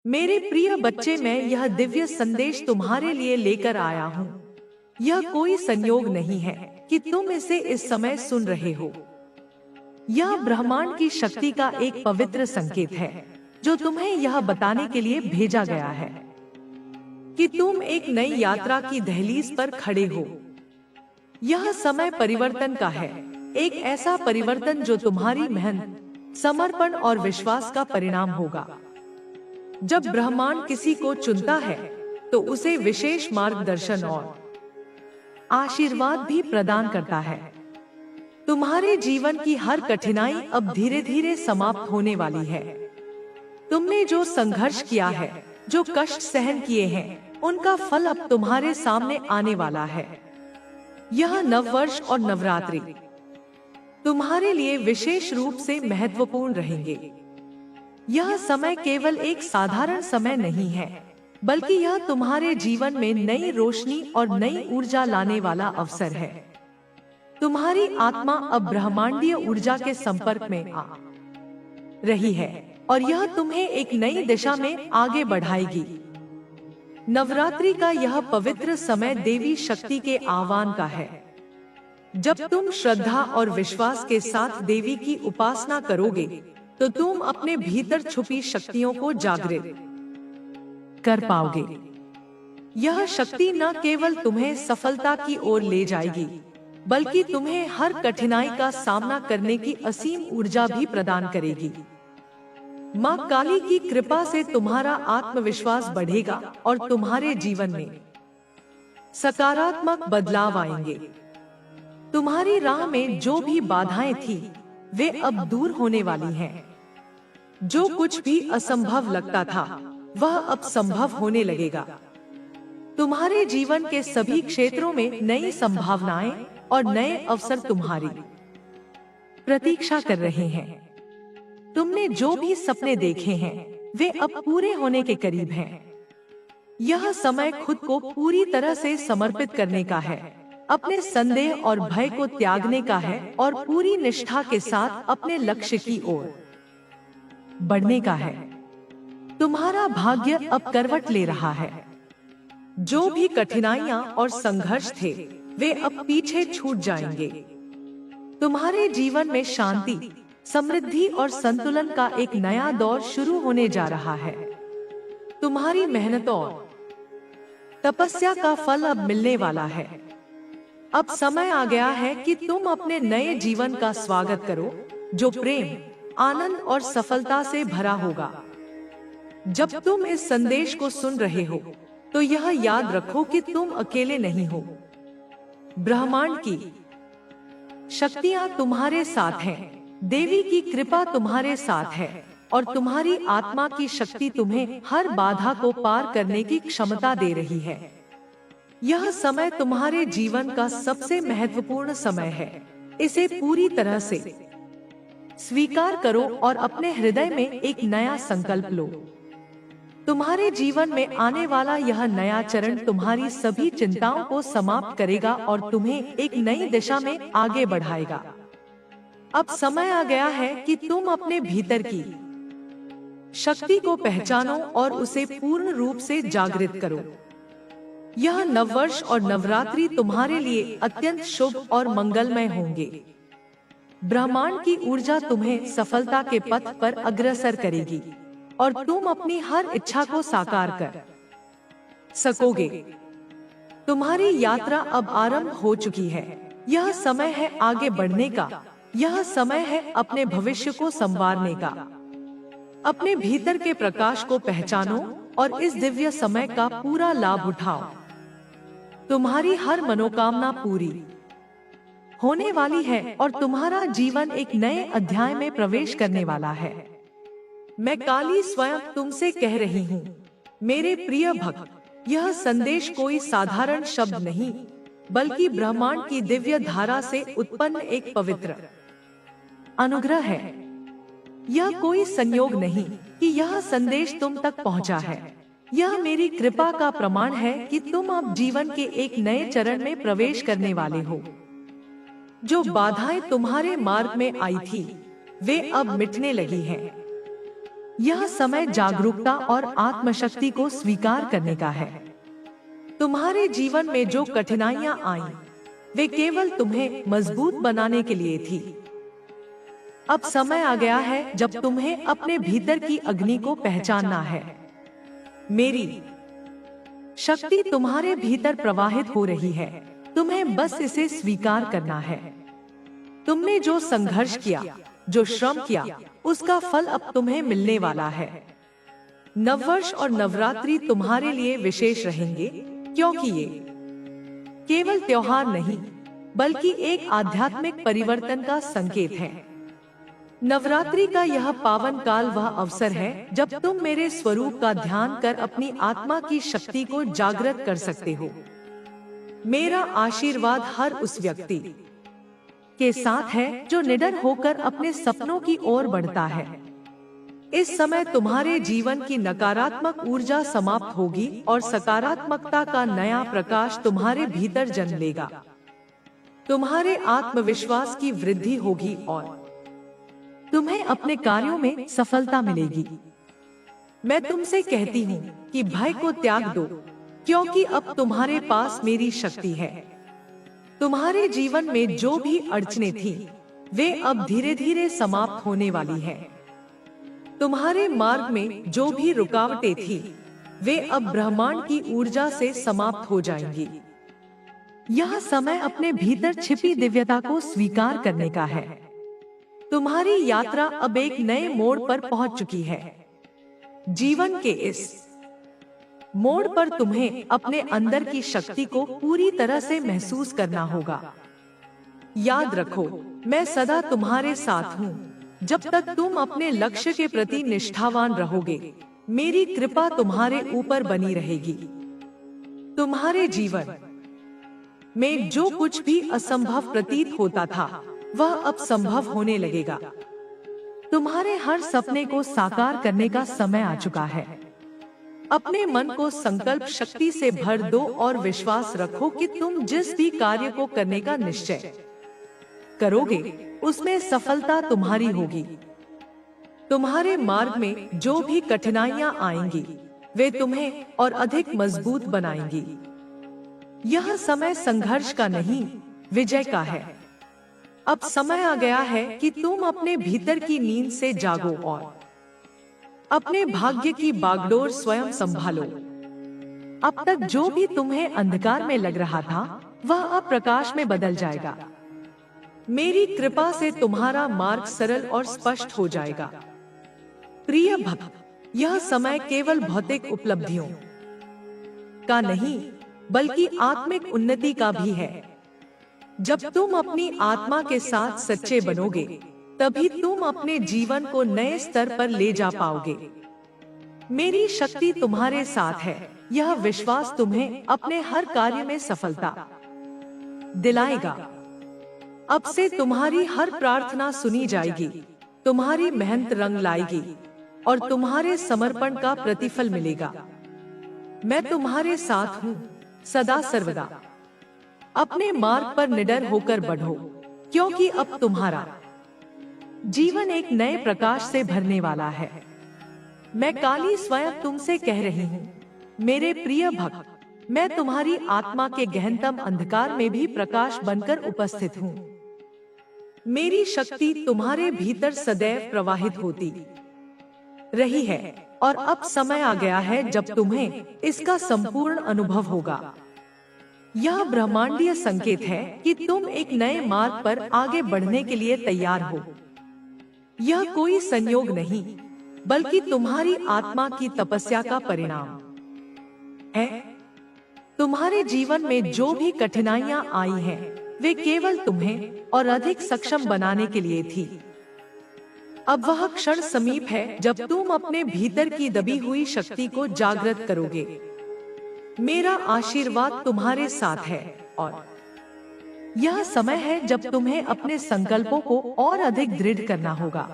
मेरे प्रिय बच्चे, मैं यह दिव्य संदेश तुम्हारे लिए लेकर आया हूँ। यह कोई संयोग नहीं है कि तुम इसे इस समय सुन रहे हो। यह ब्रह्मांड की शक्ति का एक पवित्र संकेत है जो तुम्हें यह बताने के लिए भेजा गया है कि तुम एक नई यात्रा की दहलीज पर खड़े हो। यह समय परिवर्तन का है, एक ऐसा परिवर्तन जो तुम्हारी मेहनत, समर्पण और विश्वास का परिणाम होगा। जब ब्रह्मांड किसी को चुनता है तो उसे विशेष मार्गदर्शन और आशीर्वाद भी प्रदान करता है। तुम्हारे जीवन की हर कठिनाई अब धीरे धीरे समाप्त होने वाली है। तुमने जो संघर्ष किया है, जो कष्ट सहन किए हैं, उनका फल अब तुम्हारे सामने आने वाला है। यह नववर्ष और नवरात्रि तुम्हारे लिए विशेष रूप से महत्वपूर्ण रहेंगे। यह समय केवल एक साधारण समय नहीं है, बल्कि यह तुम्हारे जीवन में नई रोशनी और नई ऊर्जा लाने वाला अवसर है। तुम्हारी आत्मा अब ब्रह्मांडीय ऊर्जा के संपर्क में आ रही है और यह तुम्हें एक नई दिशा में आगे बढ़ाएगी। नवरात्रि का यह पवित्र समय देवी शक्ति के आह्वान का है। जब तुम श्रद्धा और विश्वास के साथ देवी की उपासना करोगे तो तुम अपने भीतर छुपी शक्तियों को जागृत कर पाओगे। यह शक्ति न केवल तुम्हें सफलता की ओर ले जाएगी, बल्कि तुम्हें हर कठिनाई का सामना करने की असीम ऊर्जा भी प्रदान करेगी। माँ काली की कृपा से तुम्हारा आत्मविश्वास बढ़ेगा और तुम्हारे जीवन में सकारात्मक बदलाव आएंगे। तुम्हारी राह में जो भी बाधाएं थी, वे अब दूर होने वाली हैं। जो कुछ भी असंभव लगता था, वह अब संभव होने लगेगा। तुम्हारे जीवन के सभी क्षेत्रों में नई संभावनाएं और नए अवसर तुम्हारी प्रतीक्षा कर रहे हैं। तुमने जो भी सपने देखे हैं, वे अब पूरे होने के करीब हैं। यह समय खुद को पूरी तरह से समर्पित करने का है, अपने संदेह और भय को त्यागने का है और पूरी निष्ठा के साथ अपने लक्ष्य की ओर बढ़ने का है। तुम्हारा भाग्य अब करवट ले रहा है। जो भी कठिनाइयां और संघर्ष थे, वे अब पीछे छूट जाएंगे। तुम्हारे जीवन में शांति, समृद्धि और संतुलन का एक नया दौर शुरू होने जा रहा है। तुम्हारी मेहनत और तपस्या का फल अब मिलने वाला है। अब समय आ गया है कि तुम अपने नए जीवन का स्वागत करो, जो प्रेम, आनंद और सफलता से भरा होगा। जब तुम इस संदेश को सुन रहे हो, तो यह याद रखो कि तुम अकेले नहीं हो। ब्रह्मांड की शक्तियां तुम्हारे साथ हैं, देवी की कृपा तुम्हारे साथ है और तुम्हारी आत्मा की शक्ति तुम्हें हर बाधा को पार करने की क्षमता दे रही है। यह समय तुम्हारे जीवन का सबसे महत्वपूर्ण समय है। इसे पूरी तरह से स्वीकार करो और अपने हृदय में एक नया संकल्प लो। तुम्हारे जीवन में आने वाला यह नया चरण तुम्हारी सभी चिंताओं को समाप्त करेगा और तुम्हें एक नई दिशा में आगे बढ़ाएगा। अब समय आ गया है कि तुम अपने भीतर की शक्ति को पहचानो और उसे पूर्ण रूप से जागृत करो। यह नववर्ष और नवरात्रि तुम्हारे लिए अत्यंत शुभ और मंगलमय होंगे। ब्रह्मांड की ऊर्जा तुम्हें सफलता के पथ पर अग्रसर करेगी और तुम अपनी हर इच्छा को साकार कर सकोगे। तुम्हारी यात्रा अब आरंभ हो चुकी है। यह समय है आगे बढ़ने का। यह समय है अपने भविष्य को संवारने का। अपने भीतर के प्रकाश को पहचानो और इस दिव्य समय का पूरा लाभ उठाओ। तुम्हारी हर मनोकामना पूरी होने वाली है और तुम्हारा जीवन एक नए अध्याय में प्रवेश करने वाला है। मैं काली स्वयं तुमसे कह रही हूँ, मेरे प्रिय भक्त, यह संदेश कोई साधारण शब्द नहीं, बल्कि ब्रह्मांड की दिव्य धारा से उत्पन्न एक पवित्र अनुग्रह है। यह कोई संयोग नहीं कि यह संदेश तुम तक पहुंचा है। यह मेरी कृपा का प्रमाण है कि तुम अब जीवन के एक नए चरण में प्रवेश करने वाले हो। जो बाधाएं तुम्हारे मार्ग में आई थी, वे अब मिटने लगी हैं। यह समय जागरूकता और आत्मशक्ति को स्वीकार करने का है। तुम्हारे जीवन में जो कठिनाइयां आईं, वे केवल तुम्हें मजबूत बनाने के लिए थी। अब समय आ गया है जब तुम्हें अपने भीतर की अग्नि को पहचानना है। मेरी शक्ति तुम्हारे भीतर प्रवाहित हो रही है, तुम्हें बस इसे स्वीकार करना है। तुमने जो संघर्ष किया, जो श्रम किया, उसका फल अब तुम्हें मिलने वाला है। नववर्ष और नवरात्रि तुम्हारे लिए विशेष रहेंगे, क्योंकि ये केवल त्योहार नहीं, बल्कि एक आध्यात्मिक परिवर्तन का संकेत है। नवरात्रि का यह पावन काल वह अवसर है जब तुम मेरे स्वरूप का ध्यान कर अपनी आत्मा की शक्ति को जागृत कर सकते हो। मेरा आशीर्वाद हर उस व्यक्ति के साथ है जो निडर होकर अपने सपनों की ओर बढ़ता है। इस समय तुम्हारे जीवन की नकारात्मक ऊर्जा समाप्त होगी और सकारात्मकता का नया प्रकाश तुम्हारे भीतर जन्म लेगा। तुम्हारे आत्मविश्वास की वृद्धि होगी और तुम्हें अपने कार्यों में सफलता मिलेगी। मैं तुमसे कहती हूँ कि भय को त्याग दो, क्योंकि अब तुम्हारे पास मेरी शक्ति है। तुम्हारे जीवन में जो भी अड़चनें थीं, वे अब धीरे धीरे समाप्त होने वाली हैं। तुम्हारे मार्ग में जो भी रुकावटें थीं, वे अब ब्रह्मांड की ऊर्जा से समाप्त हो जाएंगी। यह समय अपने भीतर छिपी दिव्यता को स्वीकार करने का है। तुम्हारी यात्रा अब एक नए मोड़ पर पहुंच चुकी है। जीवन के इस मोड़ पर तुम्हें अपने अंदर की शक्ति को पूरी तरह से महसूस करना होगा। याद रखो, मैं सदा तुम्हारे साथ हूँ। जब तक तुम अपने लक्ष्य के प्रति निष्ठावान रहोगे, मेरी कृपा तुम्हारे ऊपर बनी रहेगी। तुम्हारे जीवन में जो कुछ भी असंभव प्रतीत होता था, वह अब संभव होने लगेगा। तुम्हारे हर सपने को साकार करने का समय आ चुका है। अपने मन को संकल्प शक्ति से भर दो और विश्वास रखो कि तुम जिस भी कार्य को करने का निश्चय करोगे, उसमें सफलता तुम्हारी होगी। तुम्हारे मार्ग में जो भी कठिनाइयां आएंगी, वे तुम्हें और अधिक मजबूत बनाएंगी। यह समय संघर्ष का नहीं, विजय का है। अब समय आ गया है कि तुम अपने भीतर की नींद से जागो और अपने भाग्य की बागडोर स्वयं संभालो। अब तक जो भी तुम्हें अंधकार में लग रहा था, वह अब प्रकाश में बदल जाएगा। मेरी कृपा से तुम्हारा मार्ग सरल और स्पष्ट हो जाएगा। प्रिय भक्त, यह समय केवल भौतिक उपलब्धियों का नहीं, बल्कि आत्मिक उन्नति का भी है। जब तुम अपनी आत्मा के साथ सच्चे बनोगे, तभी तुम अपने जीवन को नए स्तर पर ले जा पाओगे। मेरी शक्ति तुम्हारे साथ है। यह विश्वास तुम्हें अपने हर कार्य में सफलता दिलाएगा। अब से तुम्हारी हर प्रार्थना सुनी जाएगी, तुम्हारी मेहनत रंग लाएगी और तुम्हारे समर्पण का प्रतिफल मिलेगा। मैं तुम्हारे साथ हूँ, सदा सर्वदा। अपने मार्ग पर निडर होकर बढ़ो, क्योंकि अब तुम्हारा जीवन एक नए प्रकाश से भरने वाला है। मैं काली स्वयं तुमसे कह रही हूँ, मेरे प्रिय भक्त, मैं तुम्हारी आत्मा के गहनतम अंधकार में भी प्रकाश बनकर उपस्थित हूँ। मेरी शक्ति तुम्हारे भीतर सदैव प्रवाहित होती रही है और अब समय आ गया है जब तुम्हें इसका संपूर्ण अनुभव होगा। यह ब्रह्मांडीय संकेत है कि तुम एक नए मार्ग पर आगे बढ़ने के लिए तैयार हो। यह कोई संयोग नहीं, बल्कि तुम्हारी आत्मा की तपस्या का परिणाम है। तुम्हारे जीवन में जो भी कठिनाइयां आई हैं, वे केवल तुम्हें और अधिक सक्षम बनाने के लिए थी। अब वह क्षण समीप है जब तुम अपने भीतर की दबी हुई शक्ति को जागृत करोगे। मेरा आशीर्वाद तुम्हारे साथ है और यह समय है जब तुम्हें अपने संकल्पों को और अधिक दृढ़ करना होगा।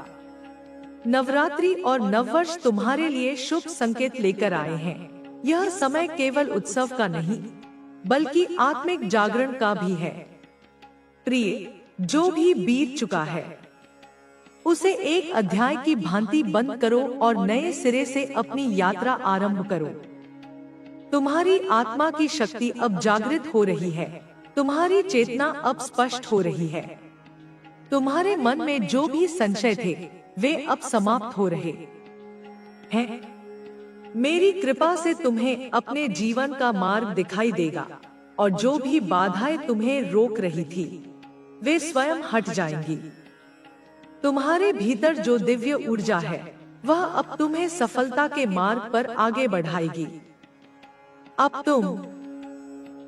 नवरात्रि और नववर्ष तुम्हारे लिए शुभ संकेत लेकर आए हैं। यह समय केवल उत्सव का नहीं, बल्कि आत्मिक जागरण का भी है। प्रिय, जो भी बीत चुका है, उसे एक अध्याय की भांति बंद करो और नए सिरे से अपनी यात्रा आरंभ करो। तुम्हारी आत्मा की शक्ति अब जागृत हो रही है। तुम्हारी चेतना अब स्पष्ट हो रही है। तुम्हारे मन में जो भी संशय थे वे अब समाप्त हो रहे हैं। मेरी कृपा से तुम्हें अपने जीवन का मार्ग दिखाई देगा और जो भी बाधाएं तुम्हें रोक रही थी वे स्वयं हट जाएंगी। तुम्हारे भीतर जो दिव्य ऊर्जा है वह अब तुम्हें सफलता के मार्ग पर आगे बढ़ाएगी। अब तुम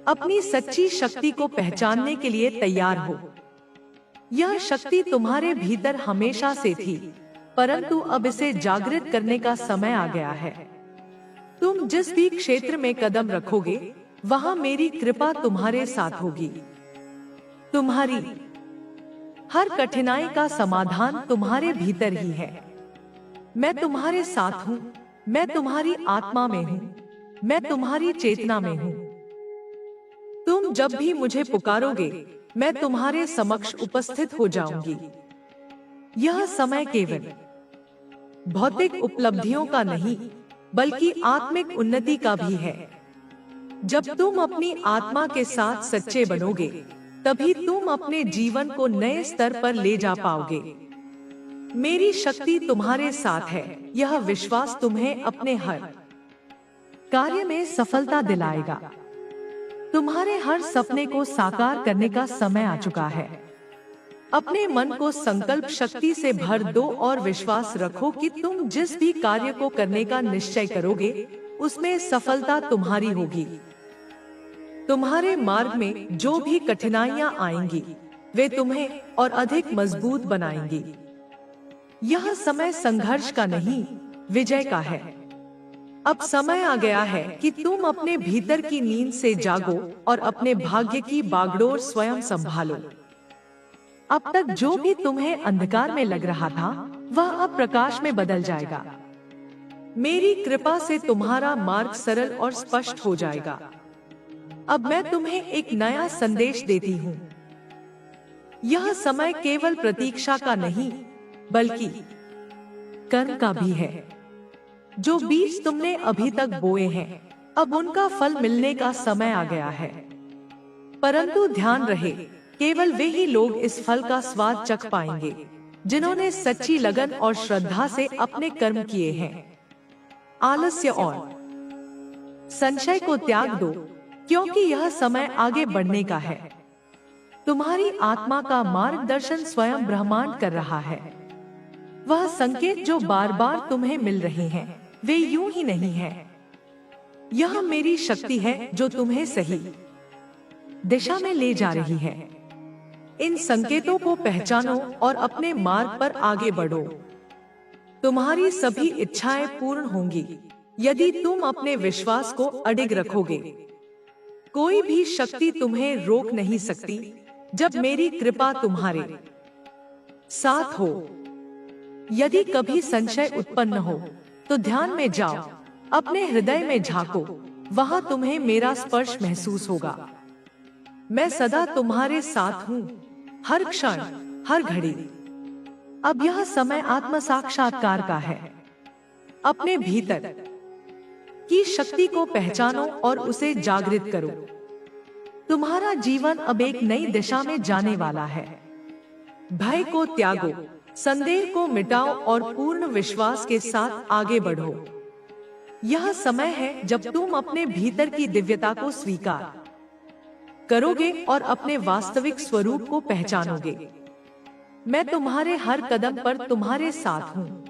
अपनी सच्ची शक्ति को पहचानने के लिए तैयार हो। यह शक्ति तुम्हारे भीतर हमेशा से थी, परंतु अब इसे जागृत करने का समय आ गया है। तुम जिस भी क्षेत्र में कदम रखोगे वहां मेरी कृपा तुम्हारे साथ होगी। तुम्हारी हर कठिनाई का समाधान तुम्हारे भीतर ही है। मैं तुम्हारे साथ हूँ। मैं तुम्हारी आत्मा में हूँ। मैं तुम्हारी चेतना में हूँ। तुम जब भी मुझे पुकारोगे मैं तुम्हारे समक्ष उपस्थित हो जाऊंगी। यह समय केवल भौतिक उपलब्धियों का नहीं बल्कि आत्मिक उन्नति का भी है। जब तुम अपनी आत्मा के साथ सच्चे बनोगे तभी तुम अपने जीवन को नए स्तर पर ले जा पाओगे। मेरी शक्ति तुम्हारे साथ है। यह विश्वास तुम्हें अपने हर कार्य में सफलता दिलाएगा। तुम्हारे हर सपने को साकार करने का समय आ चुका है। अपने मन को संकल्प शक्ति से भर दो और विश्वास रखो कि तुम जिस भी कार्य को करने का निश्चय करोगे उसमें सफलता तुम्हारी होगी। तुम्हारे मार्ग में जो भी कठिनाइयां आएंगी वे तुम्हें और अधिक मजबूत बनाएंगी। यह समय संघर्ष का नहीं, विजय का है। अब समय आ गया है कि तुम अपने भीतर की नींद से जागो और अपने भाग्य की बागडोर स्वयं संभालो। अब तक जो भी तुम्हें अंधकार में लग रहा था वह अब प्रकाश में बदल जाएगा। मेरी कृपा से तुम्हारा मार्ग सरल और स्पष्ट हो जाएगा। अब मैं तुम्हें एक नया संदेश देती हूँ। यह समय केवल प्रतीक्षा का नहीं बल्कि कर्म का भी है। जो बीज तुमने अभी तक बोए हैं अब उनका फल मिलने का समय आ गया है। परंतु ध्यान रहे, केवल वे ही लोग इस फल का स्वाद चख पाएंगे जिन्होंने सच्ची लगन और श्रद्धा से अपने कर्म किए हैं। आलस्य और संशय को त्याग दो क्योंकि यह समय आगे बढ़ने का है। तुम्हारी आत्मा का मार्गदर्शन स्वयं ब्रह्मांड कर रहा है। वह संकेत जो बार बार तुम्हें मिल रहे हैं वे यूं ही नहीं है। यह मेरी शक्ति है जो तुम्हें सही दिशा में ले जा रही है। इन संकेतों को पहचानो और अपने मार्ग पर आगे बढ़ो। तुम्हारी सभी इच्छाएं पूर्ण होंगी यदि तुम अपने विश्वास को अडिग रखोगे। कोई भी शक्ति तुम्हें रोक नहीं सकती जब मेरी कृपा तुम्हारे साथ हो। यदि कभी संशय उत्पन्न हो तो ध्यान में जाओ, अपने हृदय में झांको, वहां तुम्हें मेरा स्पर्श महसूस होगा। मैं सदा तुम्हारे साथ हूँ, हर क्षण, हर घड़ी। अब यह समय आत्म साक्षात्कार का है। अपने भीतर की शक्ति को पहचानो और उसे जागृत करो। तुम्हारा जीवन अब एक नई दिशा में जाने वाला है। भय को त्यागो, संदेह को मिटाओ और पूर्ण विश्वास के साथ आगे बढ़ो। यह समय है जब तुम अपने भीतर की दिव्यता को स्वीकार करोगे और अपने वास्तविक स्वरूप को पहचानोगे। मैं तुम्हारे हर कदम पर तुम्हारे साथ हूँ।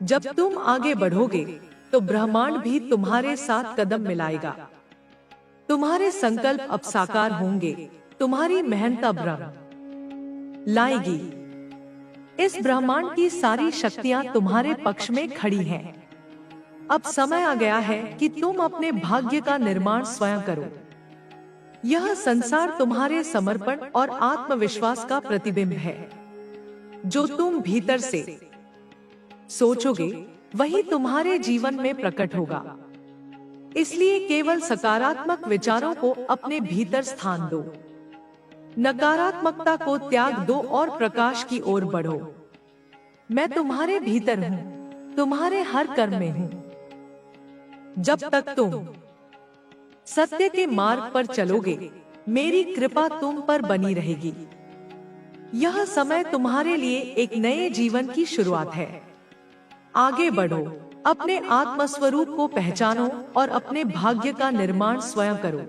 जब तुम आगे बढ़ोगे तो ब्रह्मांड भी तुम्हारे साथ कदम मिलाएगा। तुम्हारे संकल्प अब साकार होंगे। तुम्हारी मेहनत अब रंग लाएगी। इस ब्रह्मांड की सारी शक्तियां तुम्हारे पक्ष में खड़ी हैं। अब समय आ गया है कि तुम अपने भाग्य का निर्माण स्वयं करो। यह संसार तुम्हारे समर्पण और आत्मविश्वास का प्रतिबिंब है। जो तुम भीतर से सोचोगे वही तुम्हारे जीवन में प्रकट होगा। इसलिए केवल सकारात्मक विचारों को अपने भीतर स्थान दो। नकारात्मकता को त्याग दो और प्रकाश की ओर बढ़ो। मैं तुम्हारे भीतर हूँ, तुम्हारे हर कर्म में हूँ। जब तक तुम सत्य के मार्ग पर चलोगे, मेरी कृपा तुम पर बनी रहेगी। यह समय तुम्हारे लिए एक नए जीवन की शुरुआत है। आगे बढ़ो, अपने आत्मस्वरूप को पहचानो और अपने भाग्य का निर्माण स्वयं करो।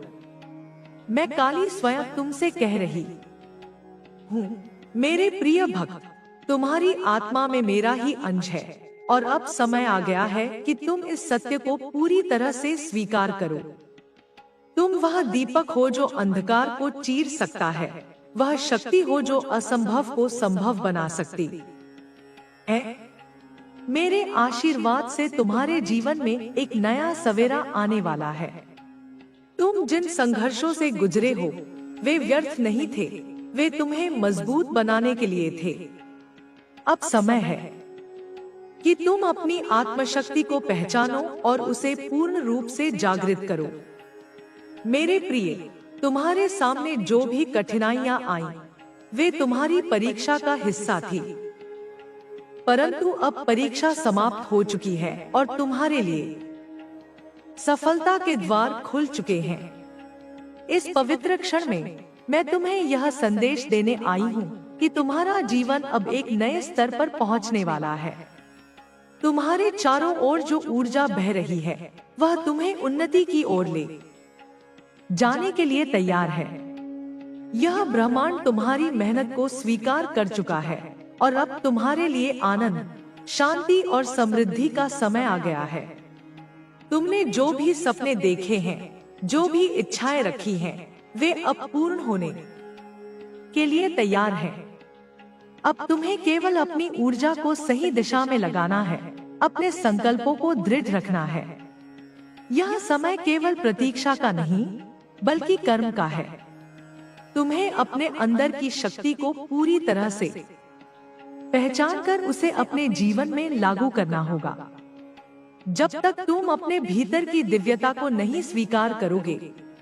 मैं काली स्वयं तुमसे कह रही हूँ, मेरे प्रिय भक्त, तुम्हारी आत्मा में मेरा ही अंश है और अब समय आ गया है कि तुम इस सत्य को पूरी तरह से स्वीकार करो। तुम वह दीपक हो जो अंधकार को चीर सकता है, वह शक्ति हो जो असंभव को संभव बना सकती है। मेरे आशीर्वाद से तुम्हारे जीवन में एक नया सवेरा आने वाला है। तुम जिन संघर्षों से गुजरे हो, वे व्यर्थ नहीं थे, वे तुम्हें मजबूत बनाने के लिए थे। अब समय है कि तुम अपनी आत्मशक्ति को पहचानो और उसे पूर्ण रूप से जागृत करो। मेरे प्रिय, तुम्हारे सामने जो भी कठिनाइयां आईं, वे तुम्हारी परीक्षा का हिस्सा थी। परंतु अब परीक्षा समाप्त हो चुकी है और तुम्हारे लिए सफलता के द्वार खुल चुके हैं। इस पवित्र क्षण में मैं तुम्हें यह संदेश देने आई हूँ कि तुम्हारा जीवन अब एक नए स्तर पर पहुँचने वाला है। तुम्हारे चारों ओर जो ऊर्जा बह रही है, वह तुम्हें उन्नति की ओर ले जाने के लिए तैयार है। यह ब्रह्मांड तुम्हारी मेहनत को स्वीकार कर चुका है और अब तुम्हारे लिए आनंद, शांति और समृद्धि का समय आ गया है। तुमने जो भी सपने देखे हैं, जो भी इच्छाएं रखी हैं, वे अब पूर्ण होने के लिए तैयार हैं। अब तुम्हें केवल अपनी ऊर्जा को सही दिशा में लगाना है, अपने संकल्पों को दृढ़ रखना है। यह समय केवल प्रतीक्षा का नहीं, बल्कि कर्म का है। तुम्हें अपने अंदर की शक्ति को पूरी तरह से पहचान कर उसे अपने जीवन में लागू करना होगा। जब तक तुम अपने भीतर की दिव्यता को नहीं स्वीकार करोगे,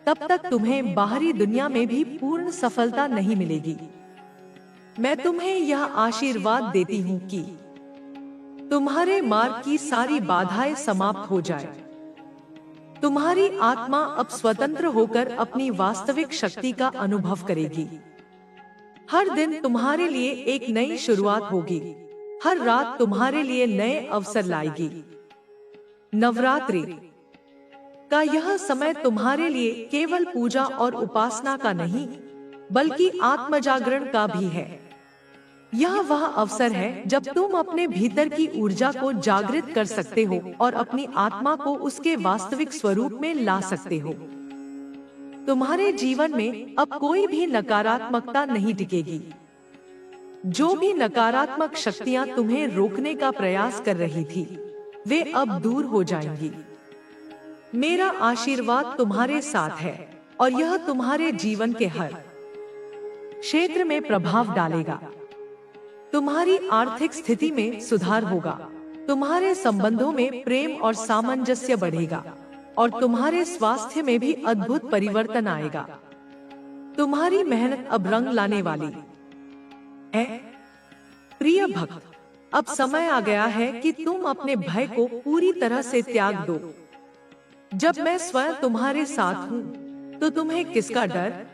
तब तक तुम्हें बाहरी दुनिया में भी पूर्ण सफलता नहीं मिलेगी। मैं तुम्हें यह आशीर्वाद देती हूँ कि तुम्हारे मार्ग की सारी बाधाएं समाप्त हो जाए। तुम्हारी आत्मा अब स्वतंत्र होकर अपनी वास्तविक शक्ति का अनुभव करेगी। हर दिन तुम्हारे लिए एक नई शुरुआत होगी, हर रात तुम्हारे लिए नए अवसर लाएगी। नवरात्रि का यह समय तुम्हारे लिए केवल पूजा और उपासना का नहीं, बल्कि आत्मजागरण का भी है। यह वह अवसर है जब तुम अपने भीतर की ऊर्जा को जागृत कर सकते हो और अपनी आत्मा को उसके वास्तविक स्वरूप में ला सकते हो। तुम्हारे जीवन में अब कोई भी नकारात्मकता नहीं टिकेगी। जो भी नकारात्मक शक्तियां तुम्हें रोकने का प्रयास कर रही थी, वे अब दूर हो जाएंगी। मेरा आशीर्वाद तुम्हारे साथ है और यह तुम्हारे जीवन के हर क्षेत्र में प्रभाव डालेगा। तुम्हारी आर्थिक स्थिति में सुधार होगा, तुम्हारे संबंधों में प्रेम और सामंजस्य बढ़ेगा और तुम्हारे स्वास्थ्य में भी अद्भुत परिवर्तन आएगा। तुम्हारी मेहनत अब रंग लाने वाली है। प्रिय भक्त, अब समय आ गया है कि तुम अपने भय को पूरी तरह से त्याग दो। जब मैं स्वयं तुम्हारे साथ हूँ, तो तुम्हें किसका डर?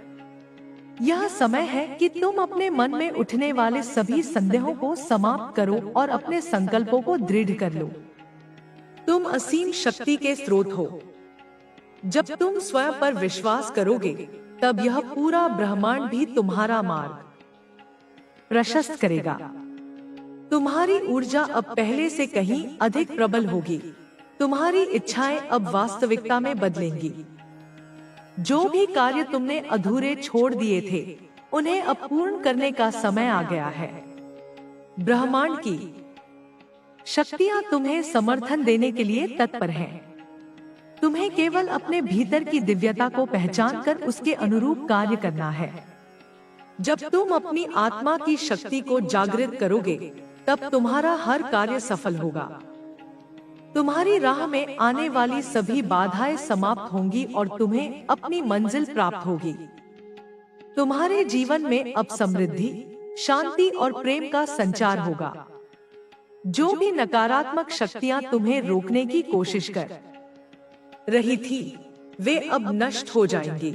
यह समय है कि तुम अपने मन में उठने वाले सभी संदेहों को समाप्त करो और अपने संकल्पों को दृढ़ कर लो। तुम असीम शक्ति के स्रोत हो। जब तुम स्वयं पर विश्वास करोगे, तब यह पूरा ब्रह्मांड भी तुम्हारा मार्ग प्रशस्त करेगा। तुम्हारी ऊर्जा अब पहले से कहीं अधिक प्रबल होगी। तुम्हारी इच्छाएं अब वास्तविकता में बदलेंगी। जो भी कार्य तुमने अधूरे छोड़ दिए थे, उन्हें अब पूर्ण करने का समय आ गया है। ब्रह्मांड की शक्तियां तुम्हें समर्थन देने के लिए तत्पर हैं। तुम्हें केवल अपने भीतर की दिव्यता को पहचान कर उसके अनुरूप कार्य करना है। जब तुम अपनी आत्मा की शक्ति को जागृत करोगे, तब तुम्हारा हर कार्य सफल होगा। तुम्हारी राह में आने वाली सभी बाधाएं समाप्त होंगी और तुम्हें अपनी मंजिल प्राप्त होगी। तुम्हारे जीवन में अब समृद्धि, शांति और प्रेम का संचार होगा। जो भी नकारात्मक शक्तियां तुम्हें रोकने की कोशिश कर रही थी, वे अब नष्ट हो जाएंगी।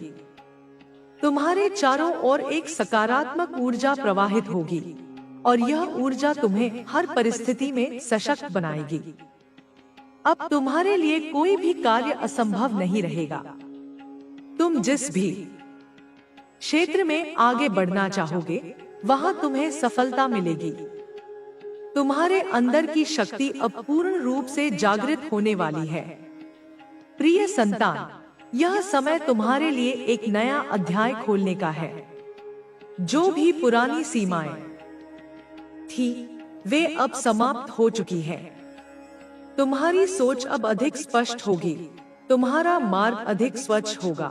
तुम्हारे चारों ओर एक सकारात्मक ऊर्जा प्रवाहित होगी और यह ऊर्जा तुम्हें हर परिस्थिति में सशक्त बनाएगी। अब तुम्हारे लिए कोई भी कार्य असंभव नहीं रहेगा। तुम जिस भी क्षेत्र में आगे बढ़ना चाहोगे, वहां तुम्हें सफलता मिलेगी। तुम्हारे अंदर की शक्ति अब पूर्ण रूप से जागृत होने वाली है। प्रिय संतान, यह समय तुम्हारे लिए एक नया अध्याय खोलने का है। जो भी पुरानी सीमाएं थी, वे अब समाप्त हो चुकी हैं। तुम्हारी सोच अब अधिक स्पष्ट होगी, तुम्हारा मार्ग अधिक स्वच्छ होगा।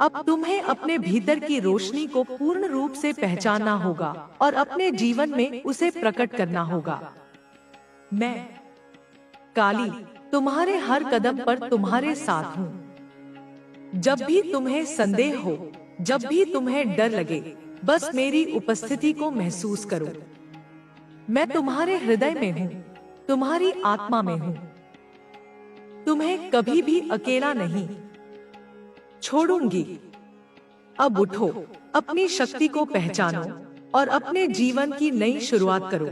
अब तुम्हें अपने भीतर की रोशनी को पूर्ण रूप से पहचानना होगा और अपने जीवन में उसे प्रकट करना होगा। मैं काली तुम्हारे हर कदम पर तुम्हारे साथ हूँ। जब भी तुम्हें संदेह हो, जब भी तुम्हें डर लगे, बस मेरी उपस्थिति को महसूस करो। मैं तुम्हारे हृदय में हूँ, तुम्हारी आत्मा में हूँ। तुम्हें कभी भी अकेला नहीं छोड़ूंगी। अब उठो, अपनी शक्ति को पहचानो और अपने जीवन की नई शुरुआत करो।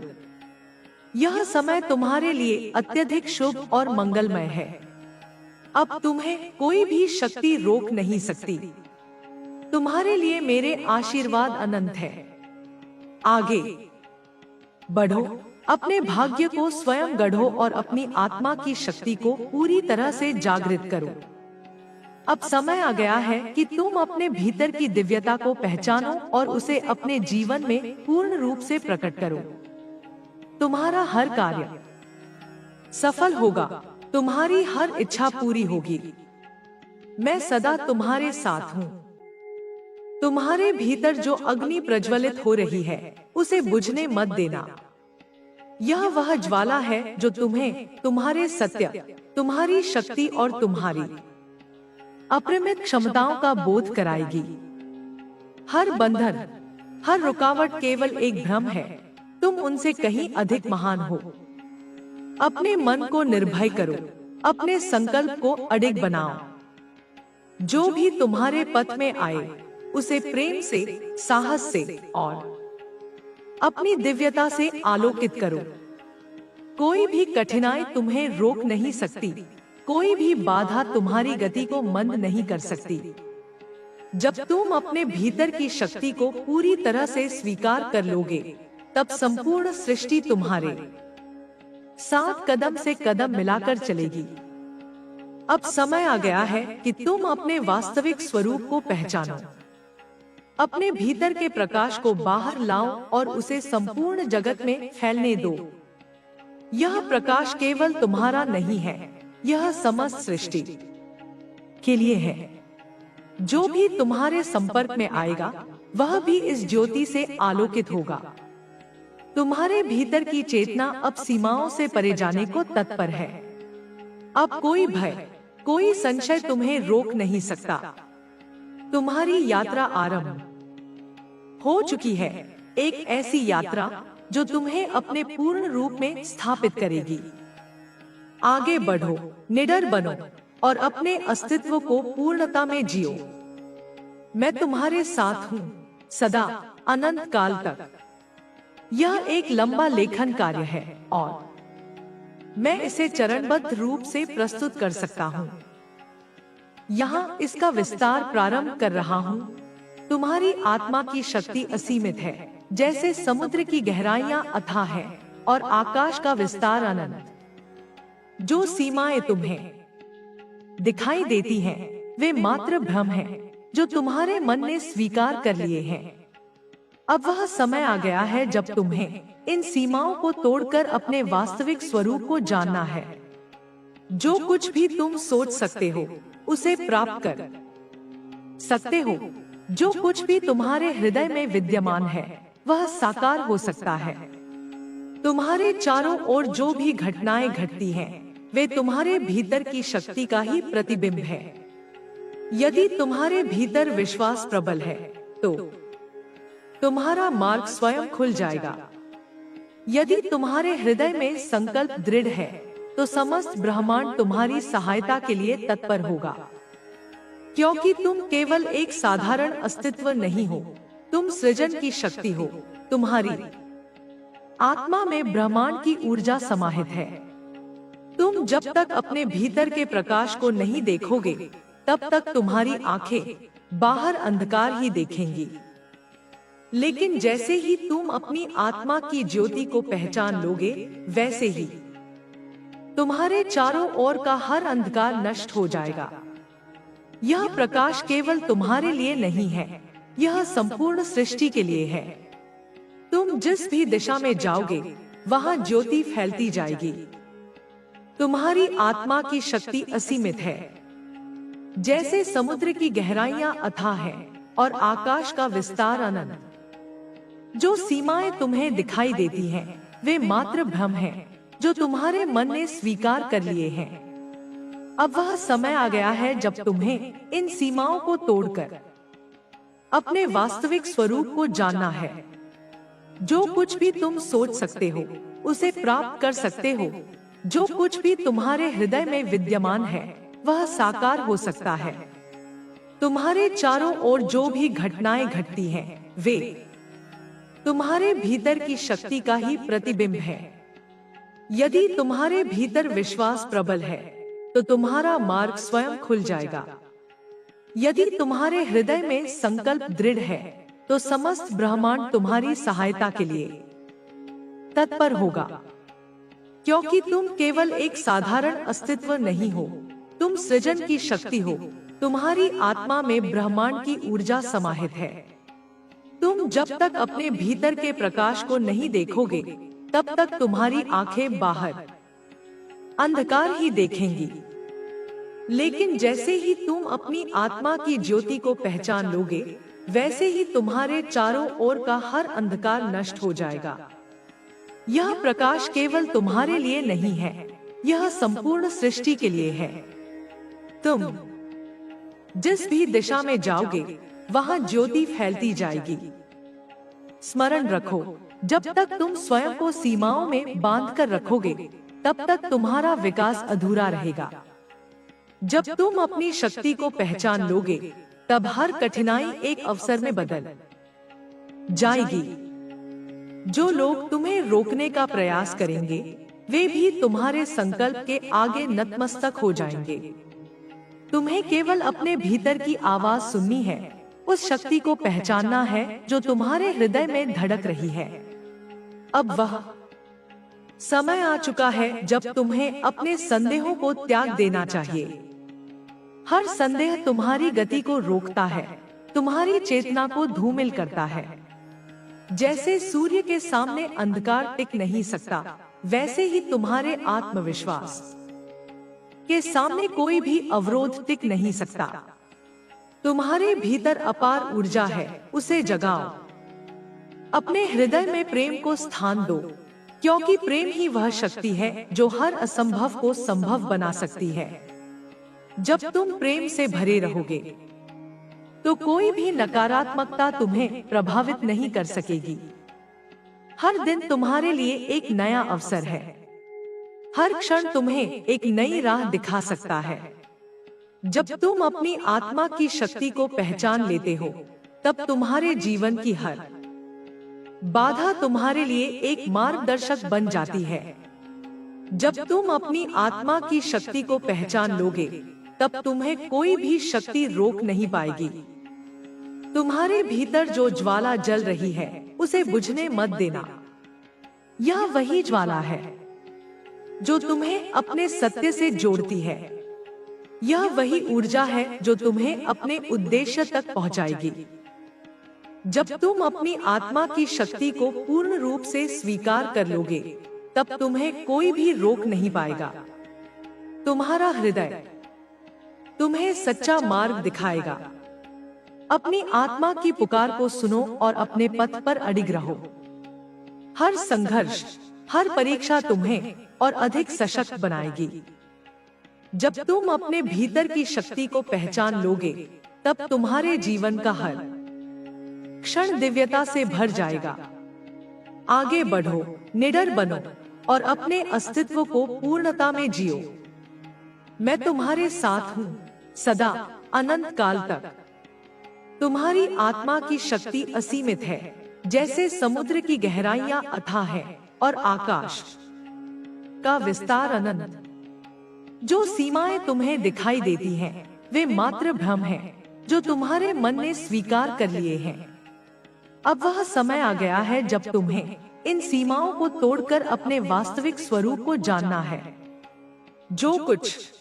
यह समय तुम्हारे लिए अत्यधिक शुभ और मंगलमय है। अब तुम्हें कोई भी शक्ति रोक नहीं सकती। तुम्हारे लिए मेरे आशीर्वाद अनंत है। आगे बढ़ो, अपने भाग्य को स्वयं गढ़ो और अपनी आत्मा की शक्ति को पूरी तरह से जागृत करो। अब समय आ गया है कि तुम अपने भीतर की दिव्यता को पहचानो और उसे अपने जीवन में पूर्ण रूप से प्रकट करो। तुम्हारा हर कार्य सफल होगा, तुम्हारी हर इच्छा पूरी होगी। मैं सदा तुम्हारे साथ हूँ। तुम्हारे भीतर जो अग्नि प्रज्वलित हो रही है, उसे बुझने मत देना। यह वह ज्वाला है जो तुम्हें तुम्हारे सत्य, तुम्हारी शक्ति और तुम्हारी अपरिमित क्षमताओं का बोध कराएगी। हर बंधन, हर रुकावट केवल एक भ्रम है। तुम उनसे कहीं अधिक महान हो। अपने मन को निर्भय करो, अपने संकल्प को अडिग बनाओ। जो भी तुम्हारे पथ में आए, उसे प्रेम से, साहस से और अपनी दिव्यता से आलोकित करो। कोई भी कठिनाई तुम्हें रोक नहीं सकती, कोई भी बाधा तुम्हारी गति को मंद नहीं कर सकती। जब तुम अपने भीतर की शक्ति को पूरी तरह से स्वीकार कर लोगे, तब संपूर्ण सृष्टि तुम्हारे साथ कदम से कदम मिलाकर चलेगी। अब समय आ गया है कि तुम अपने वास्तविक स्वरूप को पहचानो। अपने भीतर के प्रकाश को बाहर लाओ और उसे संपूर्ण जगत में फैलने दो। यह प्रकाश केवल तुम्हारा नहीं है, यह समस्त सृष्टि के लिए है। जो भी तुम्हारे संपर्क में आएगा, वह भी इस ज्योति से आलोकित होगा। तुम्हारे भीतर की चेतना अब सीमाओं से परे जाने को तत्पर है। अब कोई भय, कोई संशय तुम्हें रोक नहीं सकता। तुम्हारी यात्रा आरंभ हो चुकी है, एक ऐसी यात्रा जो तुम्हें अपने पूर्ण रूप में स्थापित करेगी। आगे बढ़ो, निडर बनो और अपने अस्तित्व को पूर्णता में जियो। मैं तुम्हारे साथ हूँ, सदा, अनंत काल तक। यह एक लंबा लेखन कार्य है और मैं इसे चरणबद्ध रूप से प्रस्तुत कर सकता हूँ। यहाँ इसका विस्तार प्रारंभ कर रहा हूँ। तुम्हारी आत्मा की शक्ति असीमित है, जैसे समुद्र की गहराइयाँ अथाह है और आकाश का विस्तार अनंत। जो सीमाएं तुम्हें दिखाई देती हैं, वे मात्र भ्रम हैं जो तुम्हारे मन ने स्वीकार कर लिए हैं। अब वह समय आ गया है जब तुम्हें इन सीमाओं को तोड़कर अपने वास्तविक स्वरूप को जानना है। जो कुछ भी तुम सोच सकते हो, उसे प्राप्त कर सकते हो। जो कुछ भी तुम्हारे हृदय में विद्यमान है, वह साकार हो सकता है। तुम्हारे चारों ओर जो भी घटनाएं घटती हैं, वे तुम्हारे भीतर की शक्ति का ही प्रतिबिंब है। यदि तुम्हारे भीतर विश्वास प्रबल है, तो तुम्हारा मार्ग स्वयं खुल जाएगा। यदि तुम्हारे हृदय में संकल्प दृढ़ है तो समस्त ब्रह्मांड तुम्हारी सहायता के लिए तत्पर होगा, क्योंकि तुम केवल एक साधारण अस्तित्व नहीं हो, तुम सृजन की शक्ति हो। तुम्हारी आत्मा में ब्रह्मांड की ऊर्जा समाहित है। तुम जब तक अपने भीतर के प्रकाश को नहीं देखोगे, तब तक तुम्हारी आंखें बाहर अंधकार ही देखेंगी। लेकिन जैसे ही तुम अपनी आत्मा की ज्योति को पहचान लोगे, वैसे ही तुम्हारे चारों ओर का हर अंधकार नष्ट हो जाएगा। यह प्रकाश केवल तुम्हारे लिए नहीं है, यह संपूर्ण सृष्टि के लिए है। तुम जिस भी दिशा में जाओगे, वहां ज्योति फैलती जाएगी। तुम्हारी आत्मा की शक्ति असीमित है। जैसे समुद्र की गहराइयां अथाह है और आकाश का विस्तार अनंत। जो सीमाएं तुम्हें दिखाई देती हैं, वे मात्र भ्रम हैं, जो तुम्हारे मन ने स्वीकार कर लिए हैं। अब वह समय आ गया है जब तुम्हें इन सीमाओं को तोड़कर अपने वास्तविक स्वरूप को जानना है। जो कुछ भी तुम सोच सकते हो, उसे प्राप्त कर सकते हो। जो कुछ भी तुम्हारे हृदय में विद्यमान है, वह साकार हो सकता है। तुम्हारे चारों ओर जो भी घटनाएं घटती हैं, वे तुम्हारे भीतर की शक्ति का ही प्रतिबिंब है। यदि तुम्हारे भीतर विश्वास प्रबल है, तो तुम्हारा मार्ग स्वयं खुल जाएगा। यदि तुम्हारे हृदय में संकल्प दृढ़ है, तो समस्त ब्रह्मांड तुम्हारी सहायता के लिए तत्पर होगा, क्योंकि तुम केवल एक साधारण अस्तित्व नहीं हो, तुम सृजन की शक्ति हो। तुम्हारी आत्मा में ब्रह्मांड की ऊर्जा समाहित है। तुम जब तक अपने भीतर के प्रकाश को नहीं देखोगे, तब तक तुम्हारी आंखें बाहर अंधकार ही देखेंगी। लेकिन जैसे ही तुम अपनी आत्मा की ज्योति को पहचान लोगे, वैसे ही तुम्हारे चारों ओर का हर अंधकार नष्ट हो जाएगा। यह प्रकाश केवल तुम्हारे लिए नहीं है, यह संपूर्ण सृष्टि के लिए है। तुम जिस भी दिशा में जाओगे, वहां ज्योति फैलती जाएगी। स्मरण रखो, जब तक तुम स्वयं को सीमाओं में बांध कर रखोगे, तब तक तुम्हारा विकास अधूरा रहेगा। जब तुम अपनी शक्ति को पहचान लोगे, तब हर कठिनाई एक अवसर में बदल जाएगी। जो लोग तुम्हें रोकने का प्रयास करेंगे, वे भी तुम्हारे संकल्प के आगे नतमस्तक हो जाएंगे। तुम्हें केवल अपने भीतर की आवाज सुननी है, उस शक्ति को पहचानना है जो तुम्हारे हृदय में धड़क रही है। अब वह समय आ चुका है जब तुम्हें अपने संदेहों को त्याग देना चाहिए। हर संदेह तुम्हारी गति को रोकता है, तुम्हारी चेतना को धूमिल करता है। जैसे सूर्य के सामने अंधकार टिक नहीं सकता, वैसे ही तुम्हारे आत्मविश्वास के सामने कोई भी अवरोध टिक नहीं सकता। तुम्हारे भीतर अपार ऊर्जा है, उसे जगाओ। अपने हृदय में प्रेम को स्थान दो, क्योंकि प्रेम ही वह शक्ति है जो हर असंभव को संभव बना सकती है। जब तुम प्रेम से भरे रहोगे, तो कोई भी नकारात्मकता तुम्हें प्रभावित नहीं कर सकेगी। हर दिन तुम्हारे लिए एक नया अवसर है। हर क्षण तुम्हें एक नई राह दिखा सकता है। जब तुम अपनी आत्मा की शक्ति को पहचान लेते हो, तब तुम्हारे जीवन की हर बाधा तुम्हारे लिए एक मार्गदर्शक बन जाती है। जब तुम अपनी आत्मा की शक्ति को पहचान लोगे, तब तुम्हें कोई भी शक्ति रोक नहीं पाएगी। तुम्हारे भीतर जो ज्वाला जल रही है, उसे बुझने मत देना। यह वही ज्वाला है जो तुम्हें अपने सत्य से जोड़ती है। यह वही ऊर्जा है जो तुम्हें अपने उद्देश्य तक पहुंचाएगी। जब तुम अपनी आत्मा की शक्ति को पूर्ण रूप से स्वीकार कर लोगे, तब तुम्हें कोई भी रोक नहीं पाएगा। तुम्हारा हृदय तुम्हें सच्चा मार्ग दिखाएगा। अपनी आत्मा की पुकार को सुनो और अपने पथ पर अडिग रहो। हर संघर्ष, हर परीक्षा तुम्हें और अधिक सशक्त बनाएगी। जब तुम अपने भीतर की शक्ति को पहचान लोगे, तब तुम्हारे जीवन का हर क्षण दिव्यता से भर जाएगा। आगे बढ़ो, निडर बनो और अपने अस्तित्व को पूर्णता में जियो। मैं तुम्हारे साथ हूँ, सदा, अनंत काल तक। तुम्हारी आत्मा की शक्ति असीमित है, जैसे समुद्र की गहराइयां अथाह है और आकाश का विस्तार अनंत। जो सीमाएं तुम्हें दिखाई देती हैं, वे मात्र भ्रम हैं, जो तुम्हारे मन ने स्वीकार कर लिए हैं। अब वह समय आ गया है जब तुम्हें इन सीमाओं को तोड़कर अपने वास्तविक स्वरूप को जानना है। जो कुछ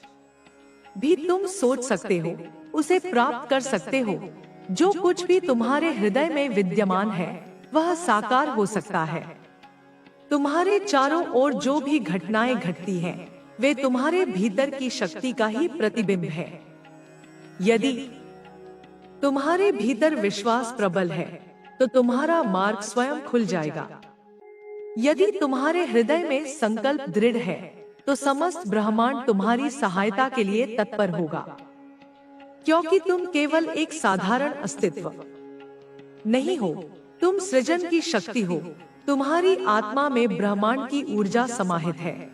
भी तुम सोच सकते हो, उसे प्राप्त कर सकते हो। जो कुछ भी तुम्हारे हृदय में विद्यमान है, वह साकार हो सकता है। तुम्हारे चारों ओर जो भी घटनाएं घटती हैं, वे तुम्हारे भीतर की शक्ति का ही प्रतिबिंब है। यदि तुम्हारे भीतर विश्वास प्रबल है, तो तुम्हारा मार्ग स्वयं खुल जाएगा। यदि तुम्हारे हृदय में संकल्प दृढ़ है, तो समस्त ब्रह्मांड तुम्हारी सहायता के लिए तत्पर होगा। क्योंकि तुम केवल एक साधारण अस्तित्व नहीं हो, तुम सृजन की शक्ति हो। तुम्हारी आत्मा में ब्रह्मांड की ऊर्जा समाहित है।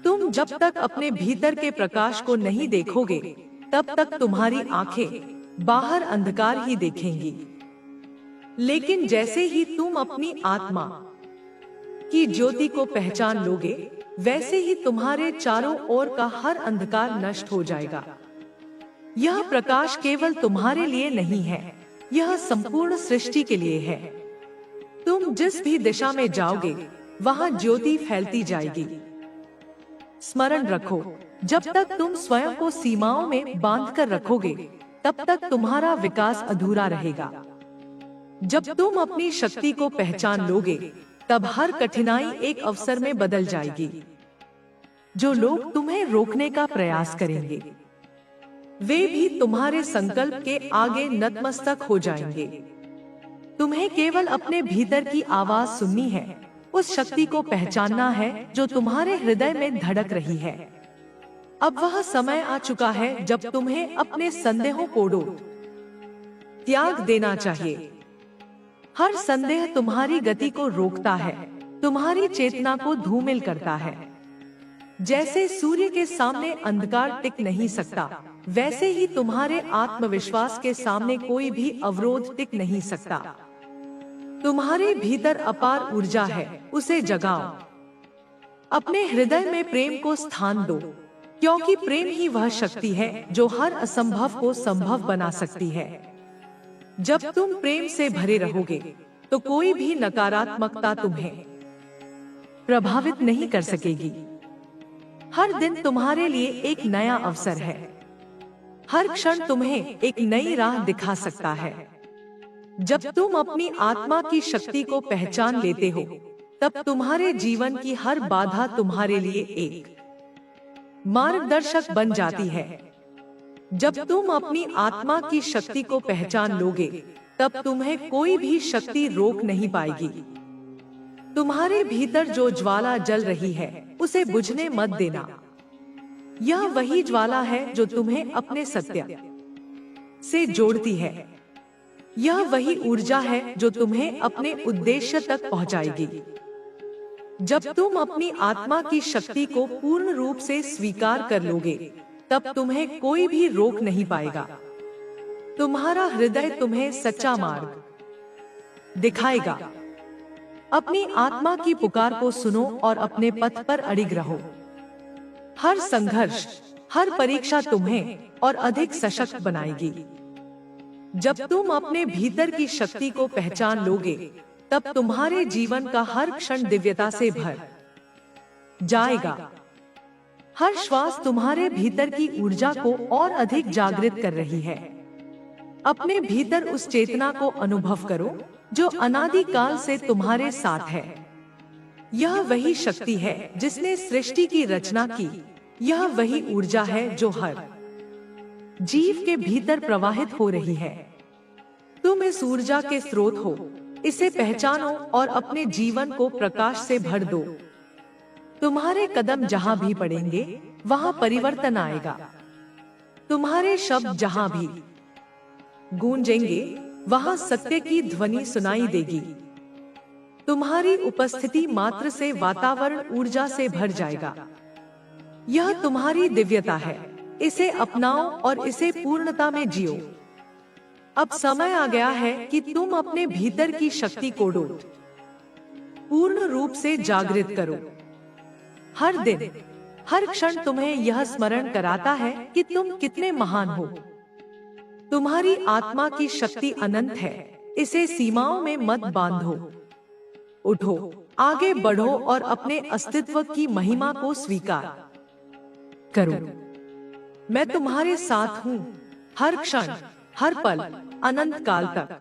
तुम जब तक अपने भीतर के प्रकाश को नहीं देखोगे, तब तक तुम्हारी आंखें बाहर अंधकार ही देखेंगी। लेकिन जैसे ही तुम अपनी आत्मा की ज्योति को पहचान लोगे, वैसे ही तुम्हारे चारों ओर का हर अंधकार नष्ट हो जाएगा। यह प्रकाश केवल तुम्हारे लिए नहीं है, यह संपूर्ण सृष्टि के लिए है। तुम जिस भी दिशा में जाओगे, वहां ज्योति फैलती जाएगी। स्मरण रखो, जब तक तुम स्वयं को सीमाओं में बांधकर रखोगे, तब तक तुम्हारा विकास अधूरा रहेगा। जब तुम अपनी शक्ति को पहचान लोगे, तब हर कठिनाई एक अवसर में बदल जाएगी। जो लोग तुम्हें रोकने का प्रयास करेंगे, वे भी तुम्हारे संकल्प के आगे नतमस्तक हो जाएंगे। तुम्हें केवल अपने भीतर की आवाज सुननी है, उस शक्ति को पहचानना है जो तुम्हारे हृदय में धड़क रही है। अब वह समय आ चुका है जब तुम्हें अपने संदेहों को त्याग देना चाहिए। हर संदेह तुम्हारी गति को रोकता है, तुम्हारी चेतना को धूमिल करता है। जैसे सूर्य के सामने अंधकार टिक नहीं सकता, वैसे ही तुम्हारे आत्मविश्वास के सामने कोई भी अवरोध टिक नहीं सकता। तुम्हारे भीतर अपार ऊर्जा है, उसे जगाओ। अपने हृदय में प्रेम को स्थान दो, क्योंकि प्रेम ही वह शक्ति है जो हर असंभव को संभव बना सकती है। जब तुम प्रेम से भरे रहोगे, तो कोई भी नकारात्मकता तुम्हें प्रभावित नहीं कर सकेगी। हर दिन तुम्हारे लिए एक नया अवसर है। हर क्षण तुम्हें एक नई राह दिखा सकता है। जब तुम अपनी आत्मा की शक्ति को पहचान लेते हो, तब तुम्हारे जीवन की हर बाधा तुम्हारे लिए एक मार्गदर्शक बन जाती है। जब तुम अपनी आत्मा की शक्ति को पहचान लोगे, तब तुम्हें कोई भी शक्ति रोक नहीं पाएगी। तुम्हारे भीतर जो ज्वाला जल रही है, उसे बुझने मत देना। यह वही ज्वाला है जो तुम्हें अपने सत्य से जोड़ती है। यह वही ऊर्जा है जो तुम्हें अपने उद्देश्य तक पहुंचाएगी। जब तुम अपनी आत्मा की शक्ति को पूर्ण रूप से स्वीकार कर लोगे, तब तुम्हें कोई भी रोक नहीं पाएगा। तुम्हारा हृदय तुम्हें सच्चा मार्ग दिखाएगा। अपनी आत्मा की पुकार को सुनो और अपने पथ पर अडिग रहो। हर संघर्ष, हर परीक्षा तुम्हें और अधिक सशक्त बनाएगी। जब तुम अपने भीतर की शक्ति को पहचान लोगे, तब तुम्हारे जीवन का हर क्षण दिव्यता से भर जाएगा। हर श्वास तुम्हारे भीतर की ऊर्जा को और अधिक जागृत कर रही है। अपने भीतर उस चेतना को अनुभव करो जो अनादिकाल से तुम्हारे साथ है। यह वही शक्ति है जिसने सृष्टि की रचना की। यह वही ऊर्जा है जो हर जीव के भीतर प्रवाहित हो रही है। तुम इस ऊर्जा के स्रोत हो। इसे पहचानो और अपने जीवन को प्रकाश से भर दो। तुम्हारे कदम जहां भी पड़ेंगे, वहां परिवर्तन आएगा। तुम्हारे शब्द जहां भी गूंजेंगे, वहां सत्य की ध्वनि सुनाई देगी। तुम्हारी उपस्थिति मात्र से वातावरण ऊर्जा से भर जाएगा। यह तुम्हारी दिव्यता है, इसे अपनाओ और इसे पूर्णता में जियो। अब समय आ गया है कि तुम अपने भीतर की शक्ति को पूर्ण रूप से जागृत करो। हर दिन, हर क्षण तुम्हें यह स्मरण कराता है कि तुम कितने महान हो। तुम्हारी आत्मा की शक्ति अनंत है, इसे सीमाओं में मत बांधो। उठो, आगे बढ़ो और अपने अस्तित्व की महिमा को स्वीकार करो। मैं तुम्हारे साथ हूँ, हर क्षण, हर पल, अनंत काल तक।